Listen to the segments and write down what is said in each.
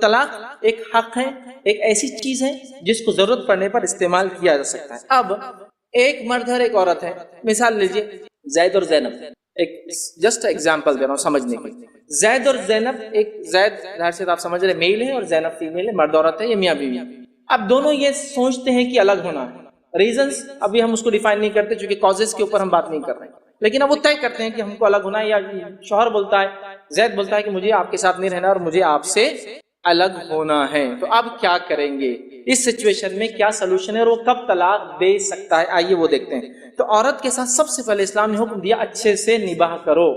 طلاق ایک حق ہے، ایک ایسی چیز ہے جس کو ضرورت پڑنے پر استعمال کیا جا سکتا ہے۔ اب ایک مرد ہے اور ایک عورت ہے، مثال لیجئے زید اور زینب، ایک جسٹ ایگزامپل دے رہا ہوں سمجھنے کی۔ زید اور زینب، ایک زید ظاہر سے آپ سمجھ رہے میل ہے اور زینب فیمیل ہے، مرد عورت ہے، یہ میاں بیوی۔ اب دونوں یہ سوچتے ہیں کہ الگ ہونا ہے، ریزنز ابھی ہم اس کو ڈیفائن نہیں کرتے چونکہ کازز کے اوپر ہم بات نہیں کر رہے ہیں، لیکن اب وہ طے کرتے ہیں کہ ہم کو الگ ہونا ہے، یا شوہر بولتا ہے، زید بولتا ہے کہ مجھے آپ کے ساتھ نہیں رہنا اور مجھے آپ سے الگ ہونا ہے، تو اب کیا کریں گے اس سچویشن میں، کیا سلوشن ہے اور وہ کب طلاق دے سکتا ہے؟ آئیے وہ دیکھتے ہیں۔ تو عورت کے ساتھ سب سے پہلے اسلام نے حکم دیا اچھے سے نباہ کرو۔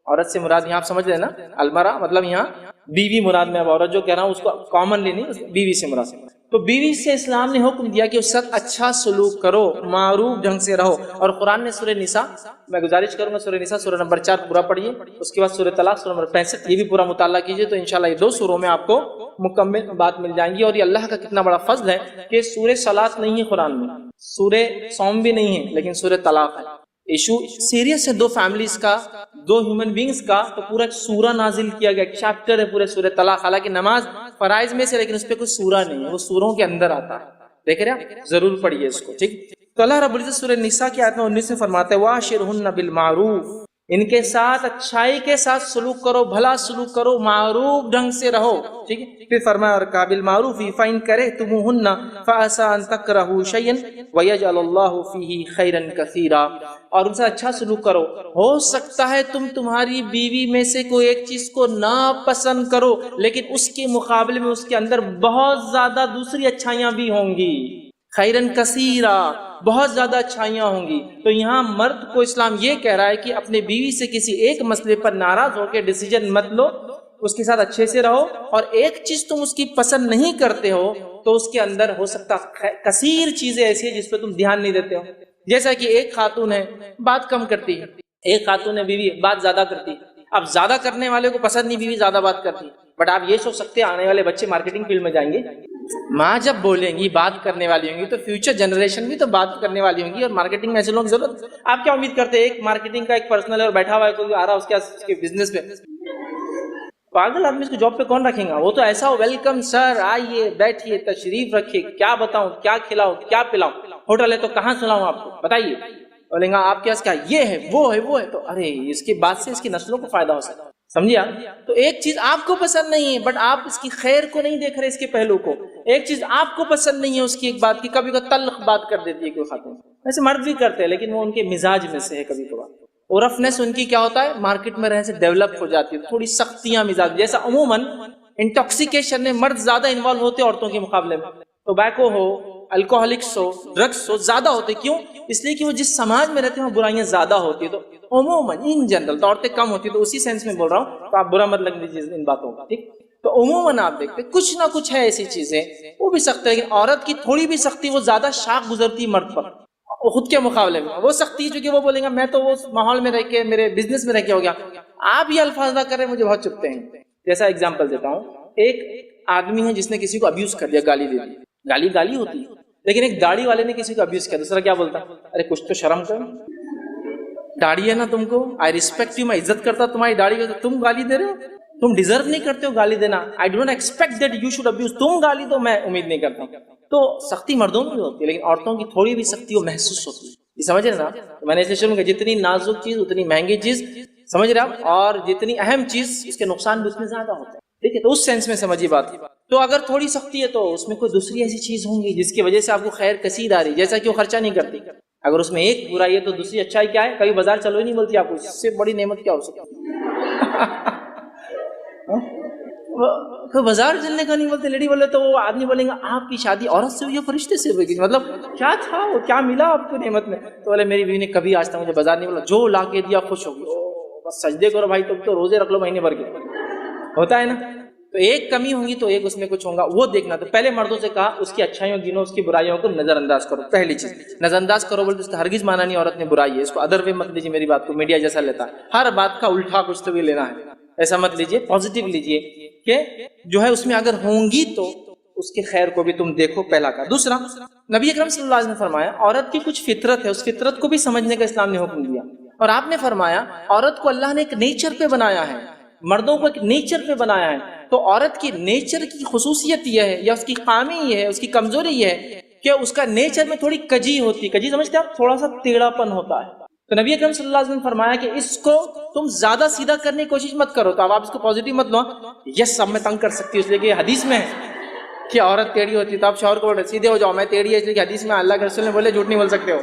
عورت سے مراد یہاں آپ سمجھ رہے ہیں نا، المرا مطلب یہاں بیوی مراد میں، اب عورت جو کہہ رہا ہوں اس کو کامنلی نہیں، بیوی سے مراد۔ تو بیوی سے اسلام نے حکم دیا کہ اس کے ساتھ اچھا سلوک کرو، معروف ڈھنگ سے رہو، اور قرآن نے سورہ نساء، میں گزارش کروں گا سورہ نساء سورہ نمبر 4 پورا پڑھیے، اس کے بعد سورہ طلاق سورہ نمبر 65 یہ بھی پورا مطالعہ کیجیے، تو انشاءاللہ یہ 2 سوروں میں آپ کو مکمل بات مل جائیں گی۔ اور یہ اللہ کا کتنا بڑا فضل ہے کہ سورہ صلاۃ نہیں ہے قرآن میں، سورہ صوم بھی نہیں ہے، لیکن سورہ طلاق ہے۔ ایشو سیریس ہے 2 فیملیز کا، 2 ہیومن بینگز کا، تو پورا ایک سورہ نازل کیا گیا، ایک چیپٹر ہے پورے سورہ طلاق۔ حالانکہ نماز فرائض میں سے، لیکن اس پہ کوئی سورہ نہیں ہے، وہ سوروں کے اندر آتا ہے، دیکھ رہے ہیں، ضرور پڑھیے اس کو، ٹھیک۔ تو اللہ رب العزت سورہ نساء کی آیت نمبر 19 میں فرماتا ہے وَعَاشِرْهُنَّ بِالْمَعْرُوفِ، ان کے ساتھ اچھائی کے ساتھ سلوک کرو، بھلا سلوک کرو، معروف ڈھنگ سے رہو، ٹھیک ہے۔ پھر فرمایا اور قابل معروف فَإِن كَرِهْتُمُوهُنَّ فَعَسَىٰ أَن تَكْرَهُوا شَيْئًا وَيَجْعَلَ اللَّهُ فِيهِ خَيْرًا كَثِيرًا، اور ان سے اچھا سلوک کرو، ہو سکتا ہے تم تمہاری بیوی میں سے کوئی ایک چیز کو ناپسند کرو، لیکن اس کے مقابلے میں اس کے اندر بہت زیادہ دوسری اچھائیاں بھی ہوں گی، خیرن کثیرا، بہت زیادہ اچھائیاں ہوں گی۔ تو یہاں مرد کو اسلام یہ کہہ رہا ہے کہ اپنے بیوی سے کسی ایک مسئلے پر ناراض ہو کے ڈیسیجن مت لو، اس کے ساتھ اچھے سے رہو، اور ایک چیز تم اس کی پسند نہیں کرتے ہو تو اس کے اندر ہو سکتا کثیر چیزیں ایسی ہیں جس پہ تم دھیان نہیں دیتے ہو، جیسا کہ ایک خاتون ہے بات کم کرتی ہے، ایک خاتون ہے بیوی بات زیادہ کرتی ہے۔ اب زیادہ کرنے والے کو پسند نہیں بیوی زیادہ بات کرتی ہے، بٹ آپ یہ سوچ سکتے ہیں آنے والے بچے مارکیٹنگ فیلڈ میں جائیں گے، ماں جب بولیں گی بات کرنے والی ہوں گی تو فیوچر جنریشن بھی تو بات کرنے والی ہوں گی، اور مارکیٹنگ میں ایسے لوگوں کی ضرورت۔ آپ کیا امید کرتے ہیں ایک مارکیٹنگ کا ایک پرسنل ہے اور بیٹھا ہوا ہے کوئی آ رہا اس کے بزنس پہ، پاگل آدمی اس کو جاب پہ کون رکھیں گا؟ وہ تو ایسا ہو ویلکم سر، آئیے بیٹھیے تشریف رکھیے، کیا بتاؤں، کیا کھلاؤں، کیا پلاؤں، ہوٹل ہے تو کہاں سلاؤں آپ کو بتائیے، بولیں گا آپ کے پاس کیا یہ ہے وہ ہے وہ ہے، تو ارے اس کے بعد سے اس کی نسلوں کو فائدہ ہو سکتا ہے، سمجھے آپ؟ تو ایک چیز آپ کو پسند نہیں ہے بٹ آپ اس کی خیر کو نہیں دیکھ رہے، اس کے پہلو کو، ایک چیز آپ کو پسند نہیں ہے اس کی ایک بات کی، کبھی کبھی تلخ بات کر دیتی ہے کوئی خاتون، ایسے مرد بھی کرتے ہیں لیکن وہ ان کے مزاج میں سے ہے، کبھی کبھار اور رفنس ان کی کیا ہوتا ہے مارکیٹ میں رہنے سے ڈیولپ ہو جاتی ہے، تھوڑی سختیاں مزاج، جیسا عموماً انٹاکسیکیشن میں مرد زیادہ انوالو ہوتے ہیں عورتوں کے مقابلے میں، ٹوبیکو ہو، الکوہولکس ہو، ڈرگس ہو، زیادہ ہوتے، کیوں؟ اس لیے کہ وہ جس سماج میں رہتے ہیں وہ برائیاں زیادہ ہوتی ہے، تو عموماً ان جنرل تو عورتیں کم ہوتی ہے، تو اسی سینس میں بول رہا ہوں، تو آپ برا مت لگ لیجیے ان باتوں کا، ٹھیک؟ تو عموماً آپ دیکھتے کچھ نہ کچھ ہے ایسی چیزیں وہ بھی سخت ہے، لیکن عورت کی تھوڑی بھی سختی وہ زیادہ شاق گزرتی مرد پر خود کے مقابلے میں، وہ سختی ہے چونکہ وہ بولیں گا میں تو وہ ماحول میں رہ کے میرے بزنس میں رہ کے ہو گیا، آپ یہ الفاظ نہ کریں مجھے بہت چبھتے ہیں۔ جیسا ایگزامپل دیتا ہوں، ایک آدمی ہے جس نے کسی کو ابیوز کر دیا، گالی دے دی، گالی ہوتی ہے، لیکن ایک داڑھی والے نے کسی کو ابیوز کیا، دوسرا کیا بولتا؟ ارے کچھ تو شرم کر، داڑھی ہے نا تم کو، آئی ریسپیکٹ یو، میں عزت کرتا تمہاری داڑھی کو، تم گالی دے رہے ہو، تم ڈیزرو نہیں کرتے ہو گالی دینا، I do not expect that you should abuse, تم گالی دو، میں امید نہیں کرتا ہوں۔ تو سختی مردوں میں بھی ہوتی ہے لیکن عورتوں کی تھوڑی بھی سختی وہ محسوس ہوتی ہے، یہ سمجھ رہے نا؟ میں نے اسے شروع میں جتنی نازک چیز اتنی مہنگی چیز، سمجھ رہے آپ، اور جتنی اہم چیز اس کے نقصان بھی اس میں زیادہ ہوتے ہیں، ٹھیک ہے؟ تو اس سینس میں سمجھیے بات۔ تو اگر تھوڑی سختی ہے تو اس میں کوئی دوسری ایسی چیز ہوں گی جس کی وجہ سے آپ کو خیر کثیر آ رہی، جیسا کہ وہ خرچہ نہیں کرتی، اگر اس میں ایک برائی ہے تو دوسری اچھائی کیا ہے؟ کبھی بازار چلو ہی نہیں بولتی آپ کو، اس سے بڑی نعمت کیا ہو سکتی بازار چلنے کا نہیں بولتے، لیڈی بولے تو وہ آدمی بولیں گا آپ کی شادی عورت سے ہوئی ہے فرشتے سے ہوئی گی، مطلب کیا تھا وہ، کیا ملا آپ کو نعمت میں؟ تو بولے میری بیوی نے کبھی آج تک مجھے بازار نہیں بولا، جو لا کے دیا خوش ہو گئی، بس سجدے کرو بھائی، تم تو روزے رکھ لو مہینے بھر کے، ہوتا ہے نا؟ تو ایک کمی ہوگی تو ایک اس میں کچھ ہوگا، وہ دیکھنا۔ تو پہلے مردوں سے کہا اس کی اچھائیوں گنو، اس کی برائیوں کو نظر انداز کرو، پہلی چیز نظر انداز کرو، بولتے اس کا ہرگز مانا نہیں عورت نے برائی ہے، اس کو ادر وے مت لیجیے، میری بات کو میڈیا جیسا لیتا ہے، ہر بات کا الٹا کچھ تو بھی لینا ہے، ایسا مت لیجیے، پازیٹیو لیجیے کہ جو ہے اس میں اگر ہوں گی تو اس کے خیر کو بھی تم دیکھو، پہلا کا۔ دوسرا، نبی اکرم صلی اللہ علیہ وسلم نے فرمایا عورت کی کچھ فطرت ہے، اس فطرت کو بھی سمجھنے کا اسلام نے حکم دیا، اور آپ نے فرمایا عورت کو اللہ نے ایک نیچر پہ بنایا ہے، مردوں کو ایک نیچر پہ بنایا ہے، تو عورت کی نیچر کی خصوصیت یہ ہے یا اس کی خامی یہ ہے، اس کی کمزوری یہ ہے کہ اس کا نیچر میں تھوڑی کجی ہوتی ہے. کجی سمجھتے ہیں آپ؟ تھوڑا سا ٹیڑھا پن ہوتا ہے. تو نبی اکرم صلی اللہ علیہ وسلم نے فرمایا کہ اس کو تم زیادہ سیدھا کرنے کی کوشش مت کرو. تو اب آپ اس کو پازیٹیو مت لو، یس اب میں تنگ کر سکتی ہوں اس لیے کہ حدیث میں ہے کہ عورت ٹیڑھی ہوتی ہے، تو آپ شوہر کو بولے سیدھے ہو جاؤ، میں ٹیڑھی ہے اس لیے کہ حدیث میں اللہ کے رسول نے بولے جھوٹ نہیں بول سکتے ہو.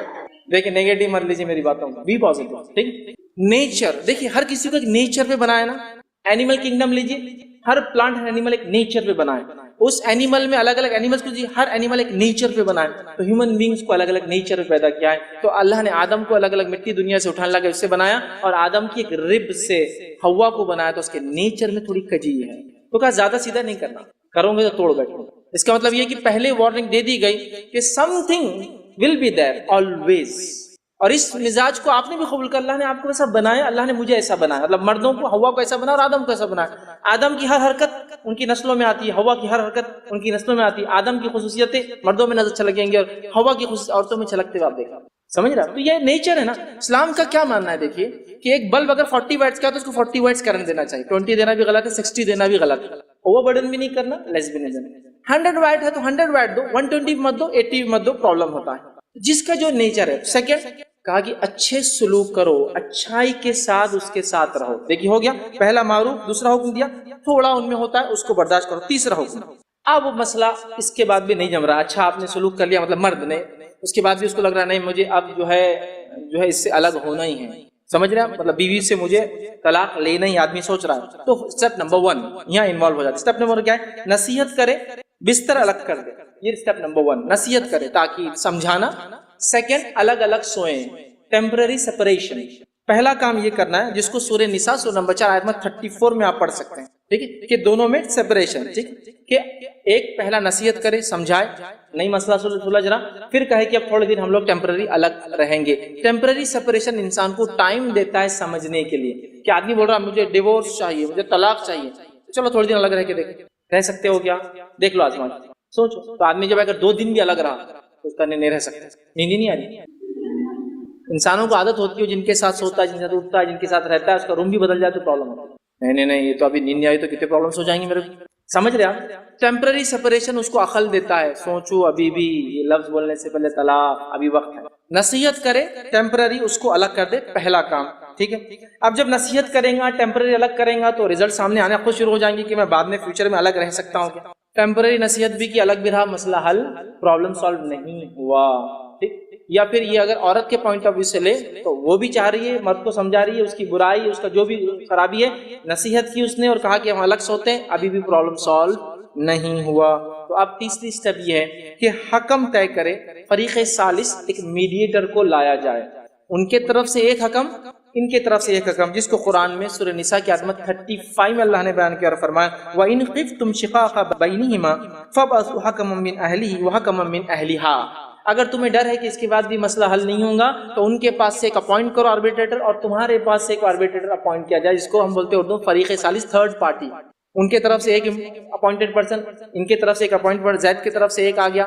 دیکھیں نیگیٹو مت لیجیے میری باتوں کو، بی پازیٹیو. ٹھیک. نیچر دیکھیے ہر کسی کو ایک نیچر پہ بنایا نا. اینیمل کنگڈم لیجیے، ہر پلانٹ ہر اینیمل ایک نیچر پہ بنا ہے. اس اینیمل میں الگ الگ اینیملس کو ہر اینیمل ایک نیچر پہ بنا ہے. تو ہیومن بینگس کو الگ الگ نیچر پہ پیدا کیا ہے. تو اللہ نے آدم کو الگ الگ مٹی دنیا سے اٹھانے لگا اس سے بنایا، اور آدم کی ایک رب سے ہوا کو بنایا. تو اس کے نیچر میں تھوڑی کجی ہے. تو کہا زیادہ سیدھا نہیں کرنا، کرو گے تو توڑ بیٹھو. اس کا مطلب یہ کہ پہلے وارننگ دے دی گئی کہ something will be there always. اور اس مزاج کو آپ نے بھی قبول کر، اللہ نے آپ کو ایسا بنایا، اللہ نے مجھے ایسا بنایا. مطلب مردوں کو ہوا کو ایسا بنایا اور آدم کو ایسا بنایا. آدم کی ہر حرکت ان کی نسلوں میں آتی ہے، ہوا کی ہر حرکت ان کی نسلوں میں آتی ہے. آدم کی خصوصیتیں مردوں میں نظر چھلکیں گے اور ہوا کی خصوصیت عورتوں میں چھلکتے ہوئے آپ دیکھا. سمجھ رہا؟ تو یہ نیچر ہے نا. اسلام کا کیا ماننا ہے دیکھیے کہ ایک بلب اگر 40 واٹس کا ہے تو اس کو 40 واٹس کرنٹ دینا چاہیے. 20 دینا بھی غلط ہے، 60 دینا بھی غلط ہے. اوور برڈن بھی نہیں کرنا، لیس بھی نہیں دینا. 100 واٹ ہے تو 100 واٹ دو، 120 مت دو، 80 مت دو، پرابلم ہوتا ہے. جس کا جو نیچر ہے. سیکنڈ کہا کہ اچھے سلوک کرو، اچھائی کے ساتھ اس کے ساتھ رہو. دیکھیے ہو گیا پہلا معروف. دوسرا حکم دیا تھوڑا ان میں ہوتا ہے اس کو برداشت کرو. تیسرا حکم. اب مسئلہ اس کے بعد بھی نہیں جم رہا. اچھا آپ نے سلوک کر لیا، مطلب مرد نے، اس کے بعد بھی اس کو لگ رہا نہیں مجھے اب جو ہے اس سے الگ ہونا ہی ہے. سمجھ رہے ہیں؟ مطلب بیوی سے مجھے طلاق لینا ہی آدمی سوچ رہا ہے. تو اسٹیپ نمبر 1 یہاں انوالو ہو جاتا ہے. اسٹیپ نمبر کیا ہے؟ نصیحت کرے، بستر الگ کر دے. یہ اسٹیپ نمبر 1، نصیحت کرے تاکہ سمجھانا. سیکنڈ الگ الگ سوئیں، ٹیمپرری سپریشن. پہلا کام یہ کرنا ہے جس کو سورہ نساء سورہ نمبر 4 آیت 34 میں آپ پڑھ سکتے ہیں. ٹھیک ہے کہ دونوں میں سپریشن. ٹھیک کہ ایک پہلا نصیحت کرے، سمجھائے، نہیں مسئلہ سلجھ رہا، پھر کہے کہ اب تھوڑے دن ہم لوگ ٹیمپرری الگ رہیں گے. ٹیمپرری سپریشن انسان کو ٹائم دیتا ہے سمجھنے کے لیے کہ آدمی بول رہا مجھے ڈیورس چاہیے، مجھے طلاق چاہیے، چلو تھوڑے دن الگ رہ کے رہ سکتے ہو کیا؟ دیکھ لو آزما کے سوچو. تو آدمی جب اگر 2 دن بھی الگ رہا تو اس کا نہیں رہ سکتا، نیند ہی نہیں آ رہی. انسانوں کو عادت ہوتی ہے جن کے ساتھ سوتا ہے، جن کے ساتھ اٹھتا ہے، جن کے ساتھ رہتا ہے، اس کا روم بھی بدل جائے تو پرابلم ہوتی ہے. نہیں یہ تو ابھی نیند نہیں آئی تو کتنے پرابلمس ہو جائیں گے میرے کو. سمجھ رہے آپ؟ ٹیمپرری سپریشن اس کو عقل دیتا ہے، سوچو ابھی بھی یہ لفظ بولنے سے پہلے طلاق، ابھی وقت ہے. نصیحت کرے ٹیمپرری اس کو الگ کر دے، پہلا کام. ٹھیک ہے. اب جب نصیحت کریں گا، ٹیمپرری الگ کریں گا تو رزلٹ سامنے آنے خود شروع ہو جائیں گے کہ میں بعد میں فیوچر میں الگ رہ سکتا ہوں. کیا ٹیمپرری نصیحت بھی کی، الگ بھی رہا، مسئلہ حل، پرابلم سالو نہیں ہوا. ٹھیک. یا پھر یہ اگر عورت کے پوائنٹ آف ویو سے لے تو وہ بھی چاہ رہی ہے، مرد کو سمجھا رہی ہے اس کی برائی، اس کا جو بھی خرابی ہے، نصیحت کی اس نے اور کہا کہ ہم الگ سوتے ہیں، ابھی بھی پرابلم سالو نہیں ہوا. تو اب تیسری سٹیپ یہ ہے کہ حکم طے کرے، فریق ثالث ایک میڈیٹر کو لایا جائے. ان کے طرف سے ایک حکم، ان کے طرف سے ایک حکم، جس کو قرآن میں سورہ نساء کی آیت 35 میں اللہ نے بیان کیا اور فرمایا وَإِنْ خِفْتُمْ شِقَاقَ بَيْنِهِمَا فَابْعَثُوا حَكَمًا مِّنْ أَهْلِهِ وَحَكَمًا مِّنْ أَهْلِهَا. اگر تمہیں ڈر ہے کہ اس کے بعد بھی مسئلہ حل نہیں ہوگا تو ان کے پاس سے ایک اپوائنٹ کرو آربیٹریٹر، اور تمہارے پاس سے ایک آربیٹریٹر اپوائنٹ کیا جائے، جس کو ہم بولتے ہیں اردو فریق ثالث، تھرڈ پارٹی. ان کے طرف سے ایک اپوائنٹڈ پرسن، ان کے طرف سے ایک اپوائنٹڈ پرسن، زید کی طرف سے ایک آ گیا.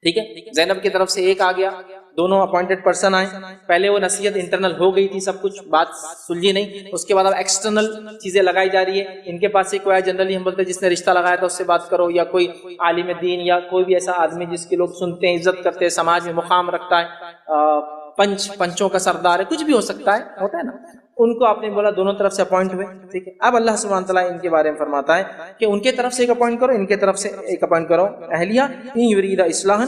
ٹھیک ہے. زینب کی طرف سے ایک آ گیا. دونوں اپوائنٹڈ پرسن آئے. پہلے وہ نصیحت انٹرنل ہو گئی تھی، سب کچھ بات سلجھی نہیں. اس کے بعد اب ایکسٹرنل چیزیں لگائی جا رہی ہے. ان کے پاس سے کوئی جنرلی ہم بولتے ہیں جس نے رشتہ لگایا تھا اس سے بات کرو، یا کوئی عالم دین یا کوئی بھی ایسا آدمی جس کے لوگ سنتے ہیں، عزت کرتے ہیں، سماج میں مقام رکھتا ہے، پنچوں کا سردار ہے، کچھ بھی ہو سکتا ہے، ہوتا ہے نا. ان کو آپ نے بولا، دونوں طرف سے اپوائنٹ ہوئے. ٹھیک ہے. اب اللہ سبحانہ تعالیٰ ان کے بارے میں فرماتا ہے کہ ان کے طرف سے ایک اپوائنٹ کرو، ان کے طرف سے ایک اپوائنٹ کرو. اہلیہ ان یرید اصلاحا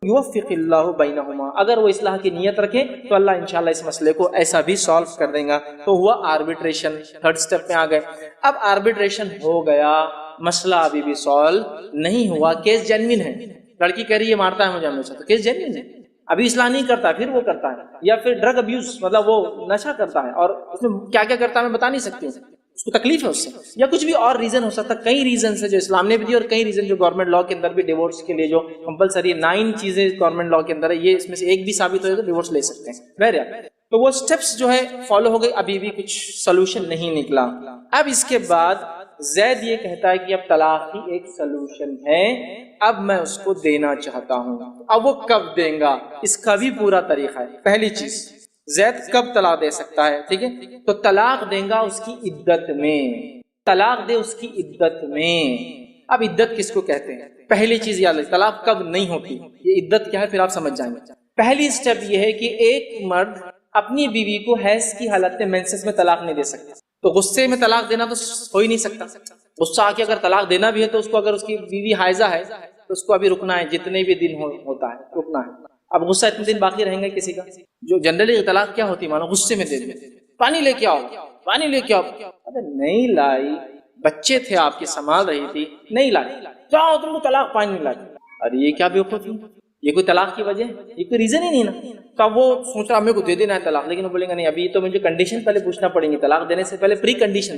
یوفق اللہ بینہما. اگر وہ اصلاح کی نیت رکھے تو اللہ انشاءاللہ اس مسئلے کو ایسا بھی سالو کر دیں گا. تو ہوا آربیٹریشن. تھرڈ سٹیپ میں آ گئے. اب آربیٹریشن ہو گیا، مسئلہ ابھی بھی سالو نہیں ہوا، کیس جینوین ہے. لڑکی کہہ رہی ہے مارتا ہے مجھے ہمیشہ، تو کیس جینوین ہے، ابھی اصلاح نہیں کرتا، پھر وہ کرتا ہے. یا پھر ڈرگ ابیوز، مطلب وہ نشہ کرتا ہے اور اس میں کیا کیا کرتا ہے میں بتا نہیں سکتی ہوں، اس کو تکلیف ہے اس سے، یا کچھ بھی اور ریزن ہو سکتا ہے. کئی ریزن ہے جو اسلام نے بھی دی، اور کئی ریزن جو گورنمنٹ لا کے اندر بھی ڈیورس کے لیے جو کمپلسری 9 چیزیں گورنمنٹ لا کے اندر ہے، یہ اس میں سے ایک بھی ثابت ہو تو ڈیورس لے سکتے ہیں. بہرحال تو وہ سٹیپس جو ہے فالو ہو گئی، ابھی بھی کچھ سولوشن نہیں نکلا. اب اس کے بعد زید یہ کہتا ہے کہ اب طلاق ہی ایک سولوشن ہے، اب میں اس کو دینا چاہتا ہوں. اب وہ کب دیں گا، اس کا بھی پورا طریقہ ہے. پہلی چیز، زید کب طلاق دے سکتا ہے؟ ٹھیک ہے. تو طلاق دیں گا اس کی عدت میں. طلاق دے اس کی عدت میں. اب عدت کس کو کہتے ہیں؟ پہلی چیز یاد رکھیں، طلاق کب نہیں ہوتی، یہ عدت کیا ہے پھر آپ سمجھ جائیں گے. پہلی سٹیپ یہ ہے کہ ایک مرد اپنی بیوی کو حیض کی حالت میں مینسس میں طلاق نہیں دے سکتا. تو غصے میں طلاق دینا تو ہو ہی نہیں سکتا. غصہ آ کے اگر طلاق دینا بھی ہے تو اس کو، اگر اس کی بیوی حائضہ ہے تو اس کو ابھی رکنا ہے، جتنے بھی دن ہوتا ہے رکنا ہے. اب غصہ اتنے دن باقی رہیں گے کسی کا؟ جو جنرلی طلاق کیا ہوتی ہے، مانو غصے میں دے دیں، پانی لے کے آؤ، پانی لے کے آؤ. ابے نہیں لائی، بچے تھے آپ کے سنبھال رہی تھی، نہیں لائی، جاؤ تم کو طلاق، پانی نہیں لائی. ارے یہ کیا بیوقوفی، یہ کوئی طلاق کی وجہ ہے؟ یہ کوئی ریزن ہی نہیں نا. تو اب وہ سوچ رہا میرے کو دے دینا ہے طلاق، لیکن وہ بولیں گا نہیں، ابھی تو مجھے کنڈیشن پہلے پوچھنا پڑیں گی، طلاق دینے سے پہلے پری کنڈیشن.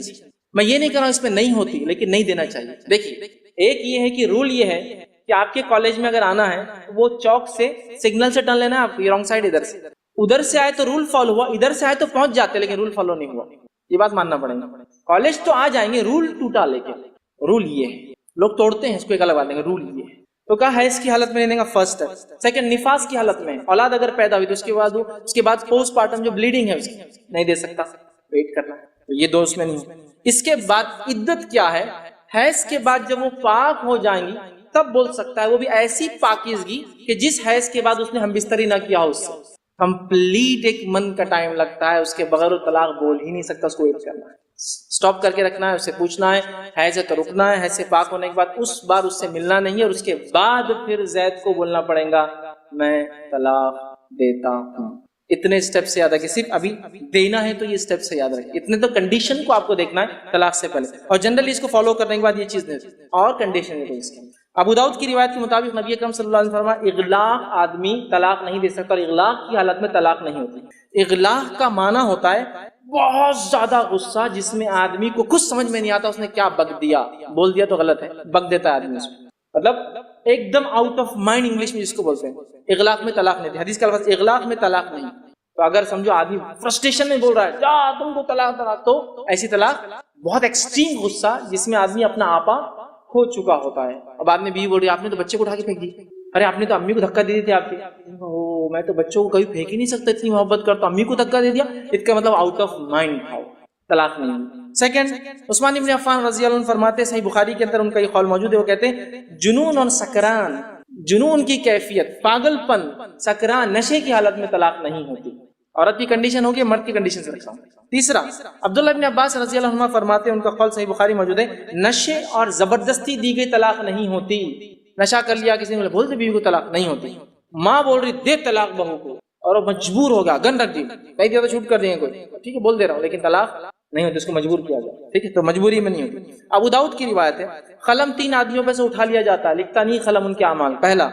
میں یہ نہیں کہہ رہا ہوں اس میں نہیں ہوتی، لیکن نہیں دینا چاہیے. دیکھیے ایک یہ ہے کہ رول یہ ہے کہ آپ کے کالج میں اگر آنا ہے وہ چوک سے سگنل سے ٹرن لینا ہے آپ کو، یہ رانگ سائڈ ادھر سے آئے تو رول فالو ہوا، ادھر سے آئے تو پہنچ جاتے لیکن رول فالو نہیں ہوا. یہ بات ماننا پڑے گا. کالج تو آ جائیں گے، رول ٹوٹا، لیکن رول یہ ہے، لوگ توڑتے ہیں اس کو، ایک الگ بات ہے. رول یہ ہے تو کہا حیض کی حالت میں نہیں دیں گا، فرسٹ ہے. سیکنڈ، نفاس کی حالت میں اولاد اگر پیدا ہوئی تو اس کے بعد پوسٹ پارٹم جو بلیڈنگ ہے اس کی نہیں دے سکتا، ویٹ کرنا. تو یہ دو اس میں نہیں. اس کے بعد عدت کیا ہے؟ حیض کے بعد جب وہ پاک ہو جائیں گی تب بول سکتا ہے، وہ بھی ایسی پاکیزگی کہ جس حیض کے بعد اس نے ہم بستری نہ کیا ہو. اس سے کمپلیٹ ایک من کا ٹائم لگتا ہے، اس کے بغیر وہ طلاق بول ہی نہیں سکتا. اس کو ویٹ کرنا ہے، سٹاپ کر کے رکھنا ہے، اسے پوچھنا ہے حیض ہے تو رکنا ہے. حیض سے پاک ہونے کے بعد اس بار اس سے ملنا نہیں ہے، اور اس کے بعد پھر زید کو بولنا پڑے گا میں طلاق دیتا ہوں. اتنے سٹیپ سے یاد رکھیں، صرف ابھی دینا ہے تو یہ سٹیپ سے یاد رکھیں. اتنے تو کنڈیشن کو آپ کو دیکھنا ہے طلاق سے پہلے، اور جنرلی اس کو فالو کرنے کے بعد یہ چیز نہیں اور کنڈیشن ہے اس کی. ابو داؤد کی روایت کے مطابق نبی اکرم صلی اللہ علیہ وسلم فرمایا اغلاق آدمی طلاق نہیں دے سکتا، اور اغلاق کی حالت میں طلاق نہیں ہوتی. اغلاق کا معنی ہوتا ہے بہت زیادہ غصہ جس میں آدمی کو کچھ سمجھ میں نہیں آتا اس نے کیا بک دیا، بول دیا تو غلط ہے، بک دیتا ہے آدمی اس میں، مطلب ایک them out of mind English میں جس کو بولتے ہیں. اغلاق میں طلاق نہیں تھی. حدیث کا الفاظ اغلاق میں طلاق نہیں. تو اگر سمجھو آدمی فرسٹریشن میں بول رہا ہے جا تم کو طلاق، تو ایسی طلاق بہت ایکسٹریم غصہ جس میں آدمی اپنا آپا کھو چکا ہوتا ہے. اب آدمی بیوی بول رہی آپ نے تو بچے کو اٹھا کے پھینک دی، ارے آپ نے تو امی کو دھکا دے دی تھی آپ کی، میں تو بچوں کو کبھی پھینک ہی نہیں سکتا، اتنی محبت کرتا، امی کو دھکا دے دیا. اس کا مطلب آؤٹ آف مائنڈ تھا، طلاق نہیں. سیکنڈ، عثمان بن عفان رضی اللہ عنہ فرماتے ہیں، صحیح بخاری کے اندر ان کا یہ قول موجود ہے، وہ کہتے ہیں جنون اور سکران، جنون کی کیفیت، پاگل پن، سکران، نشے کی حالت میں طلاق نہیں ہوتی. عورت کی کنڈیشن ہوگی، مرد کی کنڈیشن سے رکھا ہوں. تیسرا، عبداللہ بن عباس رضی اللہ عنہ فرماتے ہیں، ان کا قول صحیح بخاری موجود ہے، نشے اور زبردستی دی گئی طلاق نہیں ہوتی. نشہ کر لیا کسی نے، بولتے بیوی کو طلاق نہیں ہوتی. ماں بول رہی دے طلاق بہو کو، اور وہ مجبور ہو گیا، گن رکھ دی، نہیں دیا تو چھوٹ کر دیں گے کوئی، ٹھیک ہے بول دے رہا ہوں، لیکن طلاق نہیں ہوتی، اس کو مجبور کیا جائے، ٹھیک ہے، تو مجبوری میں نہیں ہوتی. ابو داؤد کی روایت ہے، قلم 3 آدمیوں پہ سے اٹھا لیا جاتا ہے، لکھتا نہیں قلم ان کے اعمال. پہلا،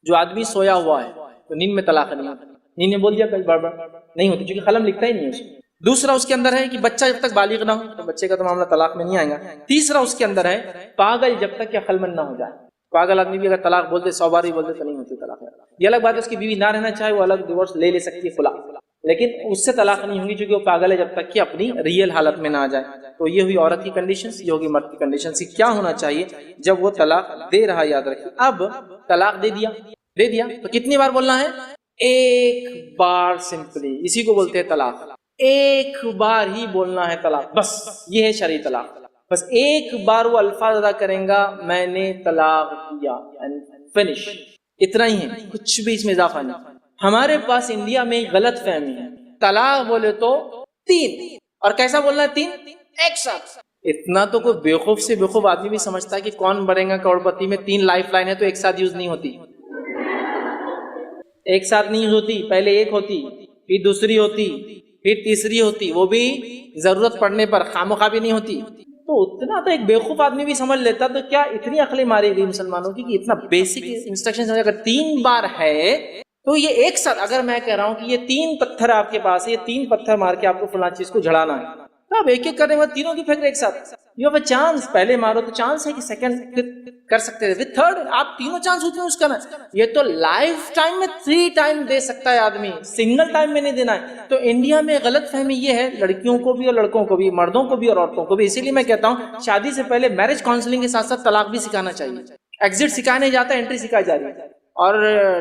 جو آدمی سویا ہوا ہے تو نیند میں طلاق نہیں ہوتی، نیند میں بول دیا کل بڑبڑ نہیں ہوتی، کیونکہ قلم لکھتا ہی نہیں ہے اس میں. دوسرا اس کے اندر ہے کہ بچہ جب تک بالغ نہ ہو تو بچے کا تو معاملہ طلاق میں نہیں آئے گا. تیسرا اس کے اندر ہے پاگل جب تک کہ عقل مند نہ ہو جائے. پاگل آدمی بھی اگر طلاق بولتے 100 بار ہی بولتے تو نہیں ہوتی طلاق. یہ الگ بات ہے اس کی بیوی نہ رہنا چاہے وہ الگ ڈیورس لے سکتی ہے، خلا، لیکن اس سے طلاق نہیں ہوگی کیونکہ وہ پاگل ہے جب تک کہ اپنی ریئل حالت میں نہ آ جائے. تو یہ ہوئی عورت کی کنڈیشنز، یہ ہوگی مرد کی کنڈیشنز. کیا ہونا چاہیے جب وہ طلاق دے رہا، یاد رکھیے. اب طلاق دے دیا تو کتنی بار بولنا ہے؟ ایک بار. سمپلی اسی کو بولتے ہیں طلاق. ایک بار ہی بولنا ہے طلاق، بس یہ ہے شرعی طلاق. بس ایک بار وہ الفاظ ادا کریں گا میں نے طلاق دیا، فنش. اتنا ہی ہے، کچھ بھی اس میں اضافہ نہیں. ہمارے پاس انڈیا میں غلط فہمی ہے، طلاق بولے تو 3، اور کیسا بولنا ہے 3 ایک ساتھ. اتنا تو کوئی بیوقوف سے بیوقوف آدمی بھی سمجھتا ہے کہ کون بنے گا کروڑپتی میں. 3 لائف لائن ہے تو ایک ساتھ یوز نہیں ہوتی، ایک ساتھ نہیں ہوتی. پہلے ایک ہوتی، پھر دوسری ہوتی، پھر تیسری ہوتی، وہ بھی ضرورت پڑنے پر، خامخواہ بھی نہیں ہوتی. تو اتنا تو ایک بیوقوف آدمی بھی سمجھ لیتا. تو کیا اتنی عقلیں ماری گئی مسلمانوں کی کہ اتنا بیسک انسٹرکشن اگر 3 بار ہے تو یہ ایک ساتھ. اگر میں کہہ رہا ہوں کہ یہ 3 پتھر آپ کے پاس ہے، یہ 3 پتھر مار کے آپ کو فلاں چیز کو جھڑانا ہے، تو آپ ایک ایک کرنے کے بعد تینوں کی پھینک ایک ساتھ. You have a chance. پہلے مارو تو چانس ہے کہ سیکنڈ کر سکتے تھے، پھر تھرڈ. آپ تینوں چانس ہوتے ہیں اس کا نا. یہ تو لائف ٹائم میں 3 ٹائم دے سکتا ہے آدمی، سنگل ٹائم میں نہیں دینا ہے. تو انڈیا میں غلط فہمی یہ ہے، لڑکیوں کو بھی اور لڑکوں کو بھی، مردوں کو بھی اور عورتوں کو بھی. اسی لیے میں کہتا ہوں شادی سے پہلے میرج کاؤنسلنگ کے ساتھ ساتھ طلاق بھی سکھانا چاہیے. ایگزٹ سکھایا نہیں جاتا، انٹری سکھائی جا رہی ہے. اور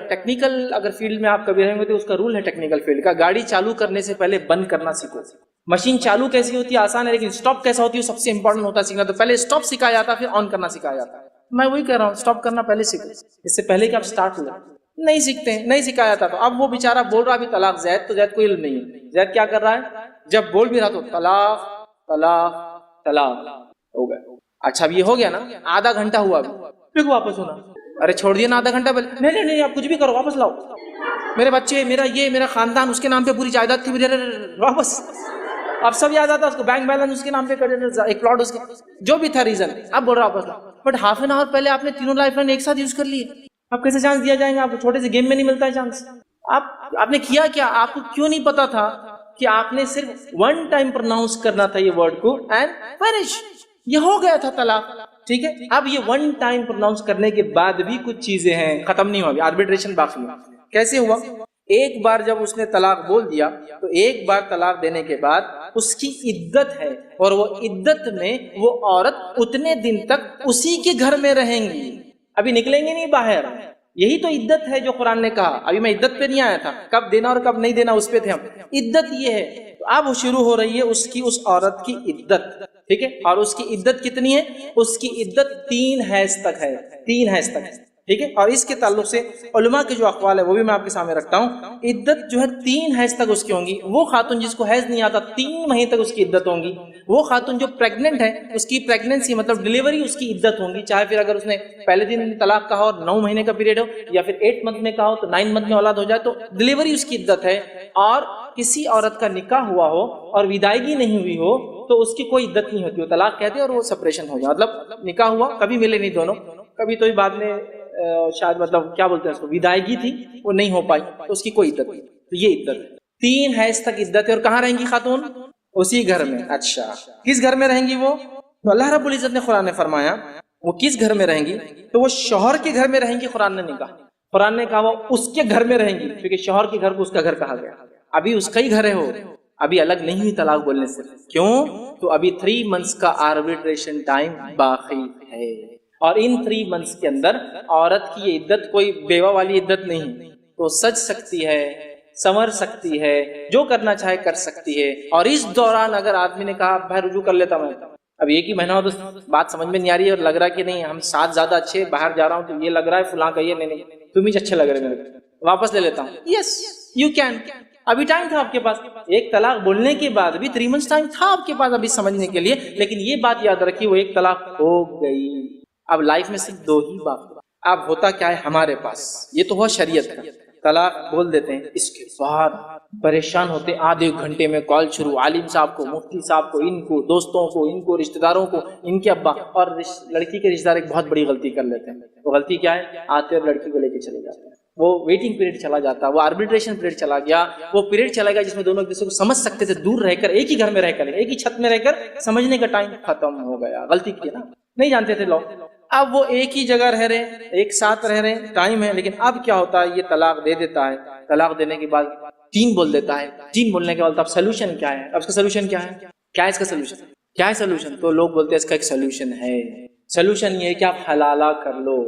ٹیکنیکل اگر فیلڈ میں آپ کبھی رہیں گے تو اس کا رول ہے ٹیکنیکل فیلڈ کا، گاڑی چالو کرنے سے پہلے بند کرنا سیکھو. مشین چالو کیسی ہوتی ہے آسان ہے, لیکن اسٹاپ کیسا ہوتی ہے سب سے امپورٹنٹ ہوتا ہے سیکھنا. تو پہلے اسٹاپ سکھایا جاتا ہے, پھر آن کرنا سکھایا جاتا ہے. میں وہی کہہ رہا ہوں, اسٹاپ کرنا پہلے سیکھو, اس سے پہلے کہ آپ اسٹارٹ لیں. نہیں سیکھتے ہیں, نہیں سکھایا جاتا. تو اب وہ بیچارہ بول رہا ابھی طلاق, زید تو زید کو علم نہیں ہے. زید کیا کر رہا ہے, جب بول بھی رہا تو طلاق طلاق طلاق ہو گیا. اچھا اب یہ ہو گیا نا, آدھا گھنٹہ ہوا, پھر واپس ہونا. ارے چھوڑ دیا نا آدھا گھنٹہ, پہلے نہیں نہیں آپ کچھ بھی کرو, واپس لاؤ. میرے بچے, میرا یہ, میرا خاندان, اس کے نام پہ پوری جائیداد تھی, واپس. اب سب یاد آتا اس کو, بینک بیلنس اس کے نام پہ کر دینا, ایک پلاٹ اس کے, جو بھی تھا ریزن, اب بول رہا واپس لاؤ. بٹ ہاف این آور پہلے آپ نے تینوں لائف لائن ایک ساتھ یوز کر لی. اب کیسے چانس دیا جائے گا آپ کو؟ چھوٹے سے گیم میں نہیں ملتا ہے چانس. آپ نے کیا کیا, آپ کو کیوں نہیں پتا تھا کہ آپ نے صرف ون ٹائم پروناؤنس کرنا تھا یہ ورڈ کو, اینڈ فنش, یہ ہو گیا تھا طلاق. ٹھیک ہے, اب یہ ون ٹائم پروناؤنس کرنے کے بعد بھی کچھ چیزیں ہیں ختم نہیں ہوگی, آربیٹریشن باقی ہے. کیسے ہوا؟ ایک بار جب اس نے طلاق بول دیا تو ایک بار طلاق دینے کے بعد اس کی عدت ہے, اور وہ عدت میں وہ عورت اتنے دن تک اسی کے گھر میں رہیں گی, ابھی نکلیں گے نہیں باہر. یہی تو عدت ہے جو قرآن نے کہا. ابھی میں عدت پہ نہیں آیا تھا, کب دینا اور کب نہیں دینا اس پہ تھے ہم. عدت یہ ہے, تو اب شروع ہو رہی ہے اس کی, اس عورت کی عدت. ٹھیک ہے, اور اس کی عدت کتنی ہے؟ اس کی عدت 3 حیض تک ہے, 3 حیض تک. ٹھیک ہے, اور اس کے تعلق سے علماء کے جو اقوال ہے وہ بھی میں آپ کے سامنے رکھتا ہوں. عدت جو ہے 3 حیض تک اس کی ہوں گی. وہ خاتون جس کو حیض نہیں آتا 3 مہینے تک اس کی عدت ہوں گی. وہ خاتون جو پریگننٹ ہے اس کی پریگننسی مطلب ڈیلیوری اس کی عدت ہوں گی, چاہے پھر اگر اس نے پہلے دن طلاق کہا اور 9 مہینے کا پیریڈ ہو, یا پھر 8 منتھ میں کہا ہو تو 9 منتھ میں اولاد ہو جائے تو ڈیلیوری اس کی عدت ہے. اور کسی عورت کا نکاح ہوا ہو اور ودائیگی نہیں ہوئی ہو تو اس کی کوئی عدت نہیں ہوتی, وہ طلاق کہتے ہیں اور وہ سپریشن ہو جائے. مطلب نکاح ہوا, کبھی ملے نہیں دونوں, کبھی تو بعد میں شاید مطلب کیا بولتے ہیں اس کو, ودائیگی تھی وہ نہیں ہو پائی تو اس کی کوئی عدت نہیں. تو یہ عدت 3 حیض تک عدت ہے. اور کہاں رہیں گی خاتون؟ اسی گھر میں. اچھا, کس گھر میں رہیں گی وہ؟ تو اللہ رب العزت نے قرآن نے فرمایا وہ کس گھر میں رہیں گی, تو وہ شوہر کے گھر میں رہیں گی. قرآن نے نہیں کہا, قرآن نے کہا وہ اس کے گھر میں رہیں گی, کیونکہ شوہر کے گھر کو اس کا گھر کہا گیا. ابھی اس کا ہی گھر ہے, وہ ابھی الگ نہیں ہوئی طلاق بولنے سے. کیوں؟ تو ابھی 3 منتھس کا آربیٹریشن ٹائم باقی ہے, اور ان 3 منتھس کے اندر عورت کی یہ عدت کوئی بیوہ والی عدت نہیں, تو سج سکتی ہے, سنور سکتی ہے, جو کرنا چاہے کر سکتی ہے. اور اس دوران اگر آدمی نے کہا بھائی رجوع کر لیتا میں, اب ایک ہی مہینہ ہو تو بات سمجھ میں نہیں آ رہی ہے اور لگ رہا ہے کہ نہیں ہم ساتھ زیادہ اچھے, باہر جا رہا ہوں تو یہ لگ رہا ہے فلاں کا, یہ نہیں تم ہی اچھے لگ رہے میرے, واپس لے لیتا ہوں. یس یو کین, ابھی ٹائم تھا آپ کے پاس. ایک طلاق بولنے کے بعد بھی 3 منتھس ٹائم تھا آپ کے پاس ابھی سمجھنے کے لیے. لیکن یہ بات یاد رکھیے وہ ایک طلاق ہو گئی, اب لائف میں صرف 2 ہی باقی. اب ہوتا کیا ہے ہمارے پاس, یہ تو ہوا شریعت کا, طلاق بول دیتے ہیں, اس کے بعد پریشان ہوتے, آدھے گھنٹے میں کال شروع, عالم صاحب کو, مفتی صاحب کو, ان کو, دوستوں کو, ان کو, رشتہ داروں کو, ان کے ابا. اور لڑکی کے رشتہ دار ایک بہت بڑی غلطی کر لیتے ہیں. وہ غلطی کیا ہے؟ آتے اور لڑکی کو لے کے چلے جاتے ہیں. وہ ویٹنگ پیریڈ چلا جاتا, وہ آربیٹریشن پیریڈ چلا گیا, وہ پیریڈ چلا گیا جس میں دونوں ایک دوسرے کو سمجھ سکتے تھے, دور رہ کر, ایک ہی گھر میں رہ کر, ایک ہی چھت میں رہ کر سمجھنے کا ٹائم ختم ہو گیا. غلطی کی نا, نہیں جانتے تھے لوگ. اب وہ ایک ہی جگہ رہ رہے, ایک ساتھ رہ رہے, ٹائم ہے. لیکن اب کیا ہوتا ہے, یہ طلاق دے دیتا ہے, طلاق دینے کے بعد 3 بول دیتا ہے. 3 بولنے کے بعد اب سولوشن کیا ہے؟ اب اس کا سولوشن کیا ہے؟ کیا ہے اس کا سولوشن؟ کیا ہے سولوشن؟ تو لوگ بولتے ہیں اس کا ایک سولوشن ہے. سولوشن یہ ہے کہ آپ حلالہ کر لو.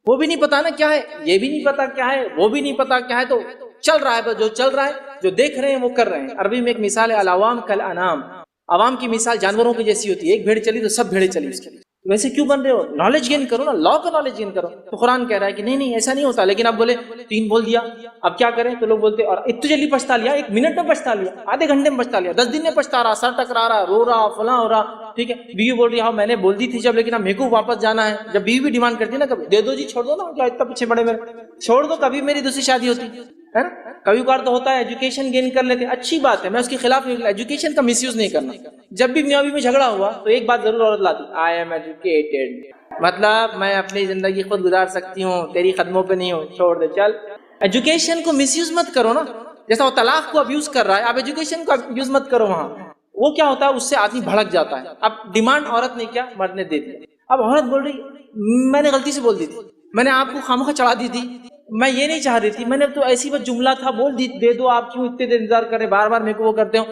وہ بھی نہیں پتا نا کیا ہے, یہ بھی نہیں پتا کیا ہے, وہ بھی نہیں پتا کیا ہے, تو چل رہا ہے جو چل رہا ہے, جو دیکھ رہے ہیں وہ کر رہے ہیں. عربی میں ایک مثال ہے, العوام کالانعام. عوام کی مثال جانوروں کی جیسی ہوتی ہے, ایک بھیڑ چلی تو سب بھیڑیں چلی اس کے لیے. ویسے کیوں بن رہے ہو؟ نالج گین کرو نا, لا کا نالج گین کرو. تو قرآن کہہ رہا ہے کہ نہیں نہیں ایسا نہیں ہوتا. لیکن اب بولے 3 بول دیا, اب کیا کریں؟ تو لوگ بولتے اور اتنا جلدی پچھتا لیا, 1 منٹ میں پچھتا لیا, آدھے گھنٹے میں پچھتا لیا, 10 دن میں پچھتا رہا, سر ٹکرا رہا, رو رہا, فلاں ہو رہا. ٹھیک ہے, بیوی بول رہی ہاں میں نے بول دی تھی جب, لیکن اب میرے کو واپس جانا ہے. جب بیوی بھی ڈیمانڈ کرتی ہے نا, کبھی دے دو جی, چھوڑ دو نا, کیا اتنا پیچھے بڑے میرے, چھوڑ دو, کبھی میری دوسری شادی ہوتی ہے نا. کبھی بار تو ہوتا ہے ایجوکیشن گین کر لیتے, اچھی بات ہے, میں اس کے خلاف نہیں, ایجوکیشن کا مس یوز نہیں کرنا. جب بھی میاں بیوی میں جھگڑا ہوا تو ایک بات ضرور عورت لاتی, آئی ایم ایجوکیٹڈ, مطلب میں اپنی زندگی خود گزار سکتی ہوں, تیری قدموں پہ نہیں ہوں, چھوڑ دے چل. ایجوکیشن کو مس یوز مت کرو نا, جیسا وہ طلاق کو ابیوز کر رہا ہے, آپ ایجوکیشن کو یوز مت کرو وہاں. وہ کیا ہوتا ہے, اس سے آدمی بھڑک جاتا ہے. اب ڈیمانڈ عورت نے کیا, مرد نے دے دیا. اب عورت بول رہی میں نے غلطی سے بول دی تھی, میں نے آپ کو خامخواہ چڑھا دی تھی, میں یہ نہیں چاہ رہی تھی, میں نے تو ایسی بس جملہ تھا بول دی, دے دو, آپ کیوں اتنے دیر انتظار کریں, بار بار میرے کو وہ کرتے ہو,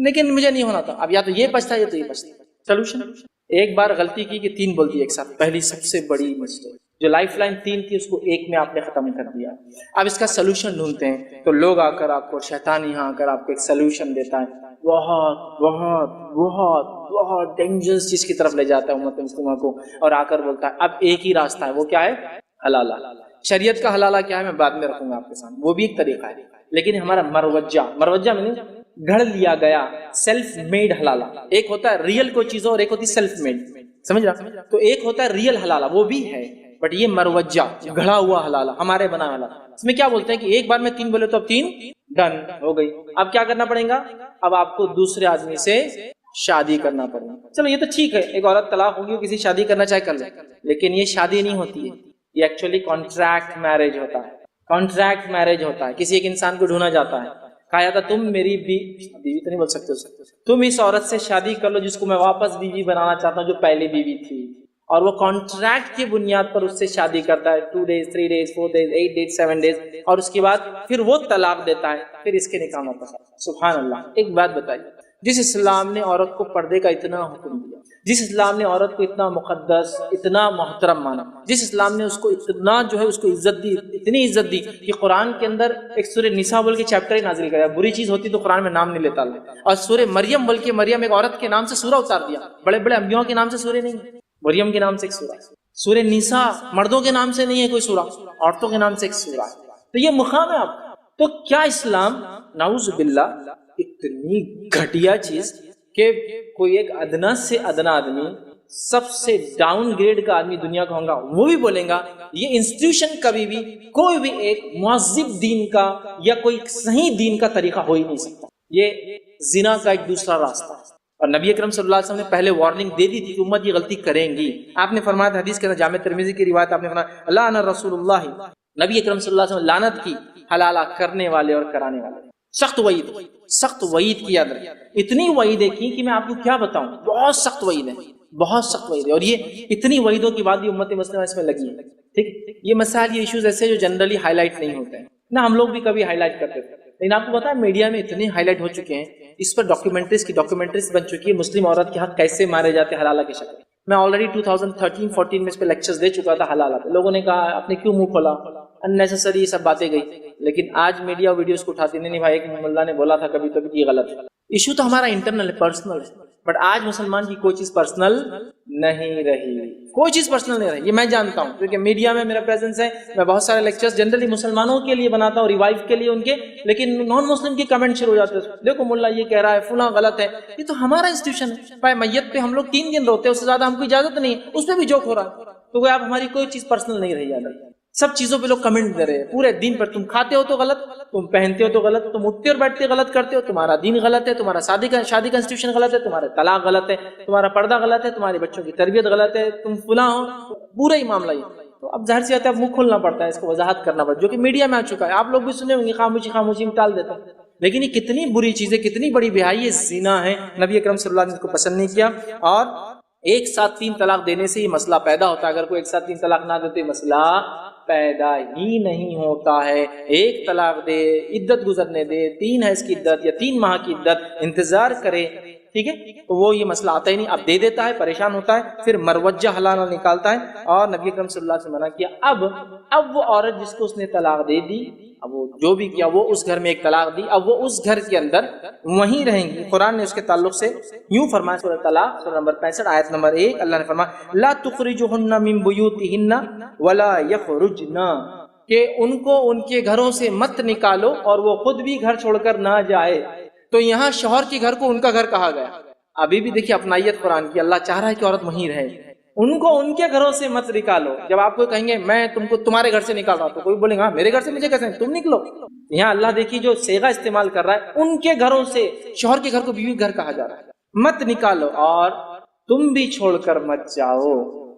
لیکن مجھے نہیں ہونا تھا. اب یا تو یہ پچھتا یا تو یہ پچھتا. سولوشن, ایک بار غلطی کی کہ 3 بول دی ایک ساتھ, پہلی سب سے بڑی مسٹیک. جو لائف لائن 3 تھی اس کو 1 میں آپ نے ختم کر دیا. اب اس کا سولوشن ڈھونڈتے ہیں تو لوگ آ کر آپ کو, شیطان یہاں آ کر آپ کو ایک سولوشن دیتا ہے. بہت بہت بہت بہت ڈینجرس چیز کی طرف لے جاتا ہے امت مسلمہ کو، اور آ کر بولتا ہے اب ایک ہی راستہ ہے، وہ کیا ہے؟ حلالہ۔ شریعت کا حلالہ کیا ہے میں بعد میں رکھوں گا آپ کے سامنے، وہ بھی ایک طریقہ ہے، لیکن ہمارا مروجہ میں گھڑ لیا گیا سیلف میڈ حلالہ، ایک ہوتا ہے ریئل کوئی چیز اور ایک ہوتی ہے سیلف میڈ، سمجھ رہا؟ تو ایک ہوتا ہے ریئل حلالہ، وہ بھی ہے، بٹ یہ مروجہ گھڑا ہوا حلالہ، ہمارے بنا حلالہ، اس میں کیا بولتے ہیں کہ ایک بار میں 3 بولے تو اب 3 ڈن ہو گئی، اب کیا کرنا پڑے گا؟ اب آپ کو دوسرے آدمی سے شادی کرنا پڑے گا۔ چلو یہ تو ٹھیک ہے، ایک عورت طلاق ہوگی، کسی شادی کرنا چاہے کر لے، لیکن یہ شادی نہیں ہوتی ہے، یہ ایکچولی کانٹریکٹ میرج ہوتا ہے، کانٹریکٹ میرج ہوتا ہے، کسی ایک انسان کو ڈھونڈا جاتا ہے، کہا جاتا تم میری بیوی تو نہیں بول سکتے اس کو، تم اس عورت سے شادی کر لو جس کو میں واپس بیوی بنانا چاہتا ہوں جو پہلی بیوی تھی، اور وہ کانٹریکٹ کی بنیاد پر اس سے شادی کرتا ہے، 2 days 3 days 4 days 8 days 7 days، اور اس کے بعد پھر وہ طلاق دیتا ہے، پھر اس کے نکاح ہوتا ہے۔ سبحان اللہ۔ ایک بات بتائیے، جس اسلام نے عورت کو پردے کا اتنا حکم دیا، جس اسلام نے عورت کو اتنا مقدس اتنا محترم مانا، جس اسلام نے اس کو اتنا جو ہے اس کو عزت دی، اتنی عزت دی کہ قرآن کے اندر ایک سورہ نساء بول کے چیپٹر ہی نازل کرایا، بری چیز ہوتی تو قرآن میں نام نہیں لیتا اللہ، اور سورہ مریم بول کے مریم ایک عورت کے نام سے سورہ اتار دیا، بڑے بڑے انبیاء کے نام سے سورہ نہیں، مریم کے نام سے ایک سورہ، سورہ نساء مردوں کے نام سے نہیں ہے کوئی سورہ، عورتوں کے نام سے ایک سورہ ہے، تو یہ مقام ہے آپ۔ تو کیا اسلام نعوذ باللہ اتنی گھٹیا چیز کہ کوئی ایک ادنا سے ادنا آدمی، سب سے ڈاؤن گریڈ کا آدمی دنیا کا ہوگا، وہ بھی بولیں گا یہ انسٹیٹیوشن کبھی بھی کوئی بھی ایک مہذب دین کا یا کوئی صحیح دین کا طریقہ ہو ہی نہیں سکتا، یہ زنا کا ایک دوسرا راستہ ہے۔ اور نبی اکرم صلی اللہ علیہ وسلم نے پہلے وارننگ دے دی تھی کہ امت یہ غلطی کریں گی، آپ نے فرمایا تھا حدیث کے اندر جامع ترمذی کی روایت، آپ نے فرمایا لعن رسول اللہ، نبی اکرم صلی اللہ علیہ وسلم لعنت کی حلالہ کرنے والے اور کرانے والے، سخت وعید کی اندر، اتنی وعیدیں کی کہ میں آپ کو کیا بتاؤں، بہت سخت وعید ہے، بہت سخت وعید ہے، اور یہ اتنی وعیدوں کے بعد بھی امت مسلمہ اس میں لگی ہے۔ ٹھیک، یہ مسائل، یہ ایشوز ایسے جو جنرلی ہائی لائٹ نہیں ہوتے ہیں نہ، ہم لوگ بھی کبھی ہائی لائٹ کرتے تھے، لیکن آپ کو پتا ہے میڈیا میں اتنے ہائی لائٹ ہو چکے ہیں، اس پر ڈاکیومنٹریز بن چکی ہے، مسلم عورت کے حق کیسے مارے جاتے ہیں حلالہ کے شکل میں آلریڈی 2013-14 میں اس پہ لیکچرز دے چکا تھا حلالہ پہ، لوگوں نے کہا آپ نے کیوں منہ کھولا، اننیسیسری یہ سب باتیں گئی، لیکن آج میڈیا ویڈیوز کو اٹھاتی نہیں بھائی ایک ملا نے بولا تھا کبھی کبھی یہ غلط ہے، ایشو تو ہمارا انٹرنل ہے، پرسنل ہے، بٹ آج مسلمان کی کوئی چیز پرسنل نہیں رہی، کوئی چیز پرسنل نہیں رہی، یہ میں جانتا ہوں کیونکہ میڈیا میں میرا پریزنس ہے، میں بہت سارے لیکچرز جنرلی مسلمانوں کے لیے بناتا ہوں، ریوائو کے لیے ان کے، لیکن نان مسلم کے کمنٹ شروع ہو جاتے ہیں، دیکھو ملا یہ کہہ رہا ہے فلاں غلط ہے، یہ تو ہمارا انسٹیٹیوشن ہے، بھائی میت پہ ہم لوگ 3 دن روتے ہیں، اس سے زیادہ ہم کو اجازت نہیں ہے، اس پہ بھی جوک ہو رہا ہے، تو وہ آپ ہماری کوئی چیز پرسنل نہیں رہی یاد رکھیں، سب چیزوں پہ لوگ کمنٹ دے رہے ہیں پورے دن پر، تم کھاتے ہو تو غلط، تم پہنتے ہو تو غلط، تم اٹھتے اور بیٹھتے غلط کرتے ہو، تمہارا دین غلط ہے، تمہارا شادی کا انسٹیٹیوشن غلط ہے، تمہارا طلاق غلط ہے، تمہارا پردہ غلط ہے، تمہارے بچوں کی تربیت غلط ہے، تم فلاں ہو، پورا ہی معاملہ یہ، تو اب ظاہر سی بات ہے اب منہ کھولنا پڑتا ہے، اس کو وضاحت کرنا پڑتا ہے، جو کہ میڈیا میں آ چکا ہے، آپ لوگ بھی سنے ہوں گے، خاموشی میں ٹال دیتا ہے، لیکن یہ کتنی بری چیز ہے، کتنی بڑی بہائی، یہ زنا ہے، نبی اکرم صلی اللہ علیہ وسلم کو پسند نہیں کیا، اور ایک ساتھ 3 طلاق دینے سے یہ مسئلہ پیدا ہوتا ہے، اگر کوئی ایک ساتھ 3 طلاق نہ دیتے مسئلہ پیدا ہی نہیں ہوتا ہے، ایک طلاق دے، عدت گزرنے دے، 3 ہے اس کی عدت یا 3 ماہ کی عدت، انتظار کرے، ٹھیک ہے، تو وہ یہ مسئلہ آتا ہی نہیں، اب دے دیتا ہے، پریشان ہوتا ہے، پھر مروجہ حلالہ نکالتا ہے، اور نبی اکرم صلی اللہ علیہ وسلم نے منع کیا، اب وہ عورت جس کو اس نے طلاق دے دی، اب وہ جو بھی کیا، وہ اس گھر میں ایک طلاق دی، اب وہ اس گھر کے اندر وہیں رہیں گی۔ قرآن نے اس کے تعلق سے یوں فرمایا، سورہ طلاق سورہ نمبر 65 آیت نمبر 1، اللہ نے فرمایا لا تخرجوهن من بيوتهن ولا يخرجن، کہ ان کو ان کے گھروں سے مت نکالو اور وہ خود بھی گھر چھوڑ کر نہ جائے، تو یہاں شوہر کے گھر کو ان کا گھر کہا گیا، ابھی بھی دیکھیے اپنائیت قرآن کی، اللہ چاہ رہا ہے کہ عورت وہیں رہے، ان کو ان کے گھروں سے مت نکالو، جب آپ کو کہیں گے میں تم کو تمہارے گھر سے نکال رہا ہوں تو کوئی بولے گا میرے گھر سے مجھے کیسے، تم نکلو، یہاں اللہ دیکھیے جو صیغہ استعمال کر رہا ہے، ان کے گھروں سے، شوہر کے گھر کو بیوی گھر کہا جا رہا ہے، مت نکالو اور تم بھی چھوڑ کر مت جاؤ،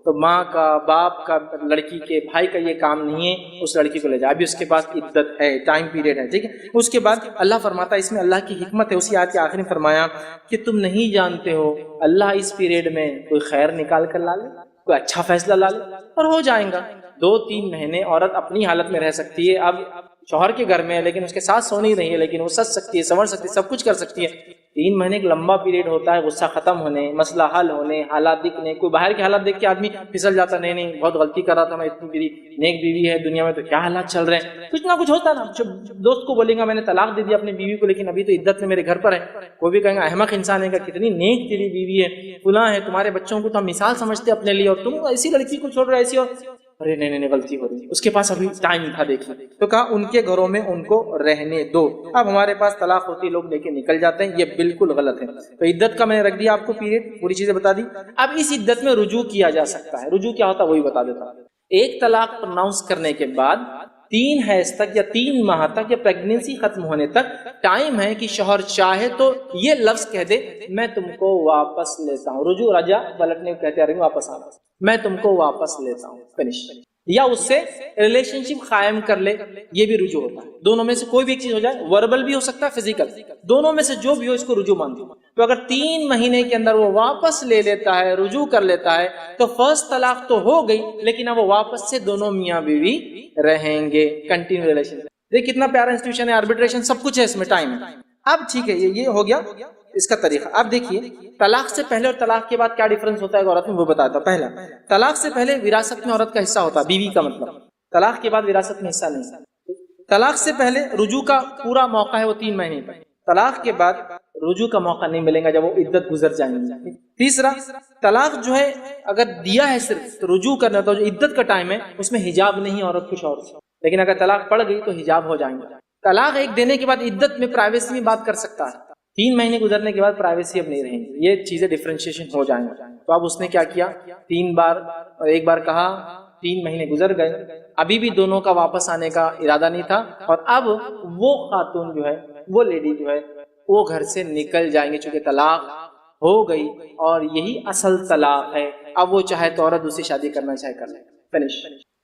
تو ماں کا، باپ کا، لڑکی کے بھائی کا یہ کام نہیں ہے اس لڑکی کو لے جائے، ابھی اس کے پاس عدت ہے، ٹائم پیریڈ ہے، ٹھیک ہے، اس کے بعد اللہ فرماتا ہے، اس میں اللہ کی حکمت ہے، اسی آیت کے آخر میں فرمایا کہ تم نہیں جانتے ہو اللہ اس پیریڈ میں کوئی خیر نکال کر لا لے، کوئی اچھا فیصلہ لا لے، اور ہو جائیں گا 2-3 مہینے عورت اپنی حالت میں رہ سکتی ہے، اب شوہر کے گھر میں ہے لیکن اس کے ساتھ سو نہیں رہی ہے، لیکن وہ سچ سکتی ہے، سنور سکتی ہے، سب کچھ کر سکتی ہے، 3 مہینے ایک لمبا پیریڈ ہوتا ہے غصہ ختم ہونے، مسئلہ حل ہونے، حالات دکھنے. کوئی باہر کے حالات دیکھ کے آدمی پھسل جاتا، نہیں بہت غلطی کر رہا تھا میں، اتنی میری نیک بیوی ہے دنیا میں تو کیا حالات چل رہے ہیں، کچھ نہ کچھ ہوتا نا. دوست کو بولیں گا میں نے طلاق دے دیا اپنی بیوی کو لیکن ابھی تو عدت میں میرے گھر پر ہے. کوئی بھی کہیں گا احمق انسان ہے، کتنی نیک تیری بیوی ہے، فلاں ہے، تمہارے بچوں کو تو ہم مثال سمجھتے اپنے لیے اور تم ایسی لڑکی کو چھوڑ رہے ایسی، اور ارے نہیں غلطی ہو رہی ہے، اس کے پاس ابھی ٹائم تھا دیکھیں. تو کہا ان کے گھروں میں ان کو رہنے دو. اب ہمارے پاس طلاق ہوتی لوگ لے کے نکل جاتے ہیں، یہ بالکل غلط ہے. تو عدت کا میں نے رکھ دیا آپ کو پیریڈ، پوری چیزیں بتا دی. اب اس عدت میں رجوع کیا جا سکتا ہے. رجوع کیا ہوتا ہے وہی بتا دیتا ہوں. ایک طلاق پرناؤنس کرنے کے بعد 3 حیض تک یا 3 ماہ تک یا پریگنینسی ختم ہونے تک ٹائم ہے کہ شوہر چاہے تو یہ لفظ کہہ دے میں تم کو واپس لیتا ہوں. رجوع رجا پلٹنے کو کہتے ہیں، واپس آنا، میں تم کو واپس لیتا ہوں، فنش. یا اس سے ریلیشن شپ قائم کر لے، یہ بھی رجوع ہوتا ہے. دونوں میں سے کوئی بھی ایک چیز ہو جائے، وربل بھی ہو سکتا ہے فزیکل، دونوں میں سے جو بھی ہو اس کو رجوع مانتے ہیں. تو اگر 3 مہینے کے اندر وہ واپس لے لیتا ہے، رجوع کر لیتا ہے، تو فرسٹ طلاق تو ہو گئی لیکن اب وہ واپس سے دونوں میاں بیوی رہیں گے، کنٹینیو ریلیشن. دیکھ کتنا پیارا انسٹیٹیوشن ہے، آربیٹریشن سب کچھ ہے اس میں، ٹائم ہے. اب ٹھیک ہے، یہ ہو گیا اس کا طریقہ. اب دیکھیے طلاق سے پہلے اور طلاق کے بعد کیا ڈیفرنس ہوتا ہے عورت میں، وہ بتاتا. پہلا، طلاق سے پہلے وراثت میں عورت کا حصہ ہوتا ہے، بیوی کا مطلب. طلاق کے بعد وراثت میں حصہ نہیں. طلاق سے پہلے رجوع کا پورا موقع ہے وہ 3 مہینے کا. طلاق کے بعد رجوع کا موقع نہیں ملے گا جب وہ عدت گزر جائیں گے. تیسرا، طلاق جو ہے اگر دیا ہے صرف تو رجوع کرنا تو جو عدت کا ٹائم ہے اس میں حجاب نہیں عورت کچھ اور سے، لیکن اگر طلاق پڑ گئی تو حجاب ہو جائیں گے. طلاق ایک دینے کے بعد عدت میں پرائیویسی میں بات کر سکتا ہے، 3 مہینے گزرنے کے بعد پرائیویسی اب نہیں رہیں گی، یہ چیزیں ڈیفرینشیشن ہو جائیں گے. تو اب اس نے کیا کیا، 3 بار اور ایک بار کہا، 3 مہینے گزر گئے، ابھی بھی دونوں کا واپس آنے کا ارادہ نہیں تھا، اور اب وہ خاتون جو ہے، وہ لیڈی جو ہے وہ گھر سے نکل جائیں گے چونکہ طلاق ہو گئی اور یہی اصل طلاق ہے. اب وہ چاہے تو عورت دوسری شادی کرنا چاہے کر لے، فنش.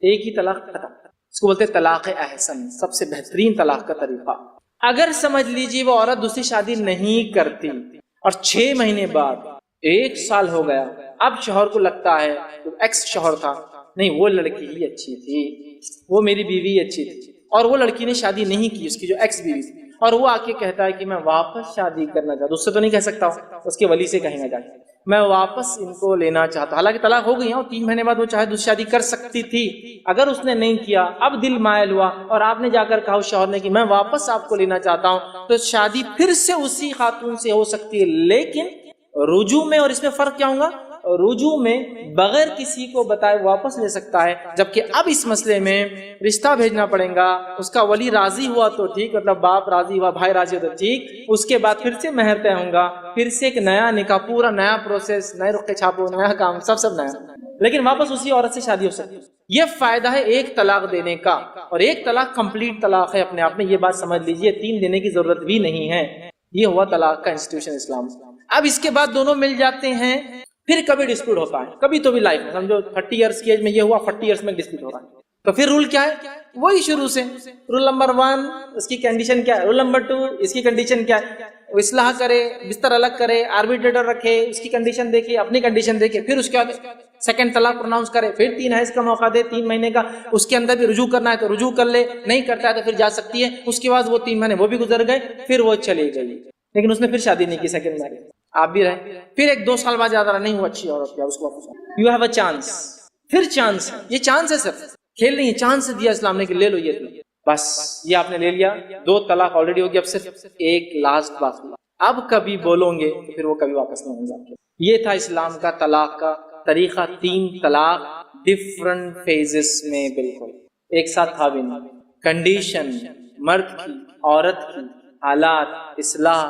ایک ہی طلاق ختم. اس کو بولتے ہیں طلاق احسن، سب سے بہترین طلاق کا طریقہ. اگر سمجھ لیجیے وہ عورت دوسری شادی نہیں کرتی اور 6 مہینے بعد 1 سال ہو گیا، اب شوہر کو لگتا ہے جو ایکس شوہر تھا، نہیں وہ لڑکی ہی اچھی تھی، وہ میری بیوی اچھی تھی، اور وہ لڑکی نے شادی نہیں کی، اس کی جو ایکس بیوی تھی، اور وہ آ کے کہتا ہے کہ میں واپس شادی کرنا چاہتا ہوں. اس سے تو نہیں کہہ سکتا، اس کے ولی سے کہیں گا جا کے میں واپس ان کو لینا چاہتا ہوں. حالانکہ طلاق ہو گئی ہے اور 3 مہینے بعد وہ چاہے دوسری شادی کر سکتی تھی. اگر اس نے نہیں کیا، اب دل مائل ہوا اور آپ نے جا کر کہا اس شوہر نے کہ میں واپس آپ کو لینا چاہتا ہوں، تو شادی پھر سے اسی خاتون سے ہو سکتی ہے. لیکن رجوع میں اور اس میں فرق کیا ہوگا، رجوع میں بغیر کسی کو بتائے واپس لے سکتا ہے، جبکہ اب اس مسئلے میں رشتہ بھیجنا پڑے گا. اس کا ولی راضی ہوا تو ٹھیک، مطلب باپ راضی ہوا، بھائی راضی ہوا تو ٹھیک، اس کے بعد پھر سے مہر طے ہوں گا، پھر سے ایک نیا نکاح، پورا نیا پروسیس، نئے رخ چھاپو، نیا کام، سب نیا. لیکن واپس اسی عورت سے شادی ہو سکتی ہے. یہ فائدہ ہے ایک طلاق دینے کا، اور ایک طلاق کمپلیٹ طلاق ہے اپنے آپ میں. یہ بات سمجھ لیجئے، 3 دینے کی ضرورت بھی نہیں ہے. یہ ہوا طلاق کا انسٹیٹیوشن اسلام. اب اس کے بعد دونوں مل جاتے ہیں، پھر کبھی ڈسپیوٹ ہوتا ہے، کبھی تو بھی لائف میں سمجھو 30 ایئرس کی ایج میں یہ ہوا، 40 ایئرس میں ڈسپیوٹ ہو رہا ہے. تو پھر رول کیا ہے، وہی شروع سے. رول نمبر 1 اس کی کنڈیشن کیا ہے، رول نمبر 2 اس کی کنڈیشن کیا ہے، اصلاح کرے، بستر الگ کرے، آربیٹریٹر رکھے، اس کی کنڈیشن دیکھے، اپنی کنڈیشن دیکھے، پھر اس کے بعد سیکنڈ طلاق پروناؤنس کرے، پھر 3 حیض کا موقع دے، 3 مہینے کا. اس کے اندر بھی رجوع کرنا ہے تو رجوع کر لے، نہیں کرتا ہے تو پھر جا سکتی ہے. اس کے بعد وہ 3 مہینے وہ بھی گزر گئے، پھر وہ چلی گئی، لیکن اس نے پھر شادی نہیں کی، سیکنڈ میرج آپ بھی رہے. پھر 1-2 سال بعد یاد رہا نہیں وہ اچھی عورت کیا، اس کو واپس یو ہیو اے چانس. پھر چانس ہے، یہ چانس ہے، صرف کھیل نہیں ہے، چانس دیا اسلام نے کہ لے لو یہ بس. یہ آپ نے لے لیا، 2 طلاق آلریڈی ہو گیا، اب صرف ایک لاسٹ باقی. اب کبھی بولو گے تو پھر وہ کبھی واپس نہیں ہو جاتے. یہ تھا اسلام کا طلاق کا طریقہ. 3 طلاق ڈفرنٹ فیزز میں، بالکل ایک ساتھ تھا بھی نہیں. کنڈیشن، مرد کی، عورت کی، حالات، اصلاح،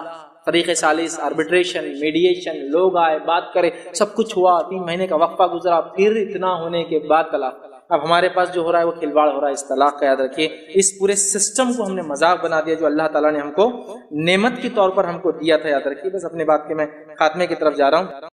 طریق ثالث، آربیٹریشن، میڈیشن، لوگ آئے، بات کرے، سب کچھ ہوا. 3 مہینے کا وقفہ گزرا، پھر اتنا ہونے کے بعد طلاق. اب ہمارے پاس جو ہو رہا ہے وہ کھلواڑ ہو رہا ہے اس طلاق کا. یاد رکھیے اس پورے سسٹم کو ہم نے مذاق بنا دیا جو اللہ تعالیٰ نے ہم کو نعمت کے طور پر ہم کو دیا تھا. یاد رکھیے. بس اپنے بات کے میں خاتمے کی طرف جا رہا ہوں.